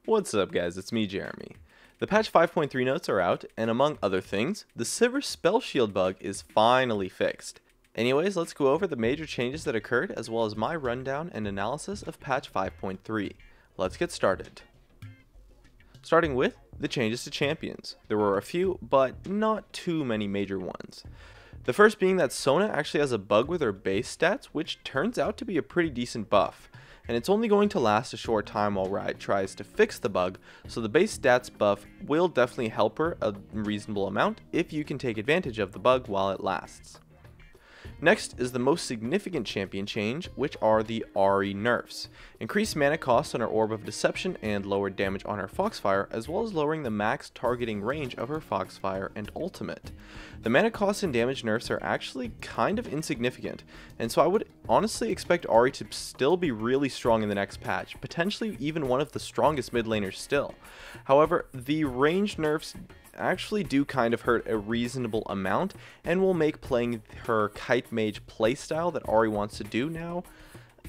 What's up guys, it's me Jeremy. The patch 5.3 notes are out, and among other things, the Silver Spell Shield bug is finally fixed. Anyways, let's go over the major changes that occurred as well as my rundown and analysis of patch 5.3. Let's get started. Starting with the changes to champions. There were a few, but not too many major ones. The first being that Sona actually has a bug with her base stats, which turns out to be a pretty decent buff. And it's only going to last a short time while Riot tries to fix the bug, so the base stats buff will definitely help her a reasonable amount if you can take advantage of the bug while it lasts. Next is the most significant champion change, which are the Ahri nerfs. Increased mana cost on her Orb of Deception and lowered damage on her Foxfire, as well as lowering the max targeting range of her Foxfire and ultimate. The mana cost and damage nerfs are actually kind of insignificant, and so I would honestly expect Ahri to still be really strong in the next patch, potentially even one of the strongest mid laners still. However, the range nerfs actually do kind of hurt a reasonable amount and will make playing her Kite Mage playstyle that Ahri wants to do now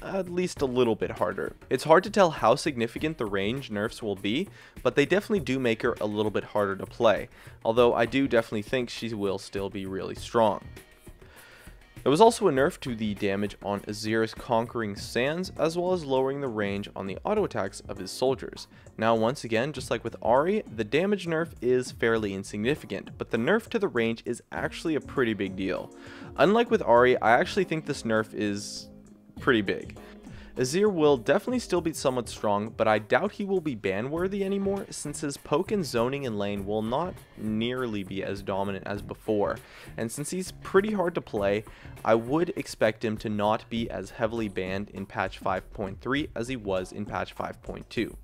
at least a little bit harder. It's hard to tell how significant the range nerfs will be, but they definitely do make her a little bit harder to play, although I do definitely think she will still be really strong. There was also a nerf to the damage on Azir's Conquering Sands, as well as lowering the range on the auto attacks of his soldiers. Now once again, just like with Ahri, the damage nerf is fairly insignificant, but the nerf to the range is actually a pretty big deal. Unlike with Ahri, I actually think this nerf is pretty big. Azir will definitely still be somewhat strong, but I doubt he will be ban worthy anymore since his poke and zoning in lane will not nearly be as dominant as before, and since he's pretty hard to play, I would expect him to not be as heavily banned in patch 5.3 as he was in patch 5.2.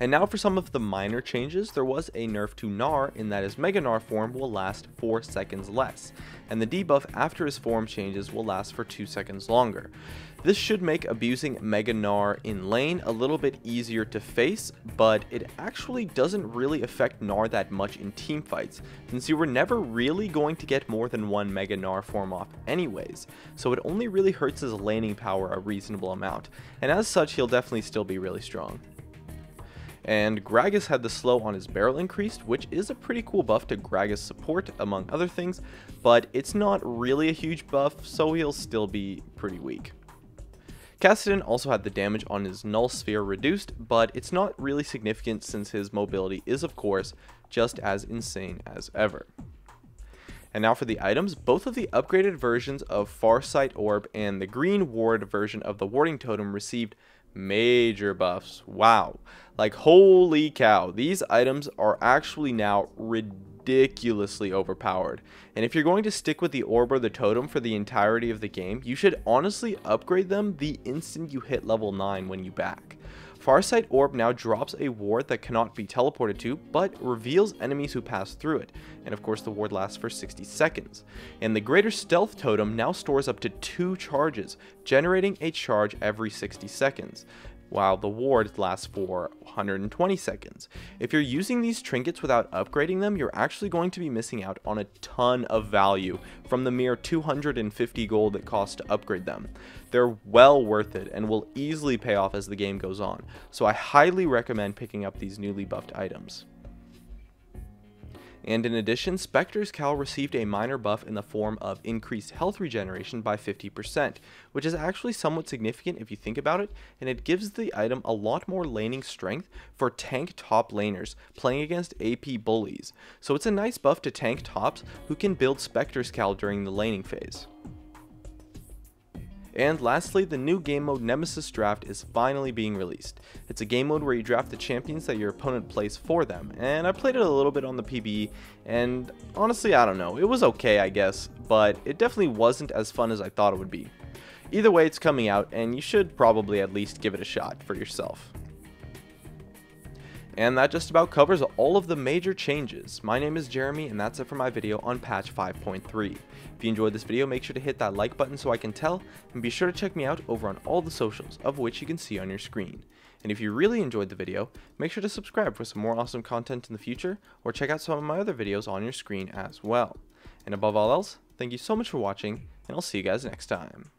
And now for some of the minor changes. There was a nerf to Gnar in that his Mega Gnar form will last 4 seconds less, and the debuff after his form changes will last for 2 seconds longer. This should make abusing Mega Gnar in lane a little bit easier to face, but it actually doesn't really affect Gnar that much in teamfights, since you were never really going to get more than one Mega Gnar form off anyways, so it only really hurts his laning power a reasonable amount, and as such he'll definitely still be really strong. And Gragas had the slow on his barrel increased, which is a pretty cool buff to Gragas support among other things, but it's not really a huge buff, so he'll still be pretty weak. Kassadin also had the damage on his Null Sphere reduced, but it's not really significant since his mobility is of course just as insane as ever. And now for the items. Both of the upgraded versions of Farsight Orb and the Green Ward version of the Warding Totem received major buffs. Wow, like holy cow, these items are actually now ridiculously overpowered, and if you're going to stick with the orb or the totem for the entirety of the game, you should honestly upgrade them the instant you hit level 9 when you back. Farsight Orb now drops a ward that cannot be teleported to, but reveals enemies who pass through it, and of course the ward lasts for 60 seconds. And the Greater Stealth Totem now stores up to 2 charges, generating a charge every 60 seconds, while the ward lasts for 120 seconds. If you're using these trinkets without upgrading them, you're actually going to be missing out on a ton of value from the mere 250 gold it costs to upgrade them. They're well worth it and will easily pay off as the game goes on, so I highly recommend picking up these newly buffed items. And in addition, Spectre's Cowl received a minor buff in the form of increased health regeneration by 50%, which is actually somewhat significant if you think about it, and it gives the item a lot more laning strength for tank top laners playing against AP bullies. So it's a nice buff to tank tops who can build Spectre's Cowl during the laning phase. And lastly, the new game mode Nemesis Draft is finally being released. It's a game mode where you draft the champions that your opponent plays for them, and I played it a little bit on the PvE, and honestly I don't know, it was okay I guess, but it definitely wasn't as fun as I thought it would be. Either way, it's coming out, and you should probably at least give it a shot for yourself. And that just about covers all of the major changes. My name is Jeremy, and that's it for my video on patch 5.3. If you enjoyed this video, make sure to hit that like button so I can tell, and be sure to check me out over on all the socials, of which you can see on your screen. And if you really enjoyed the video, make sure to subscribe for some more awesome content in the future, or check out some of my other videos on your screen as well. And above all else, thank you so much for watching, and I'll see you guys next time.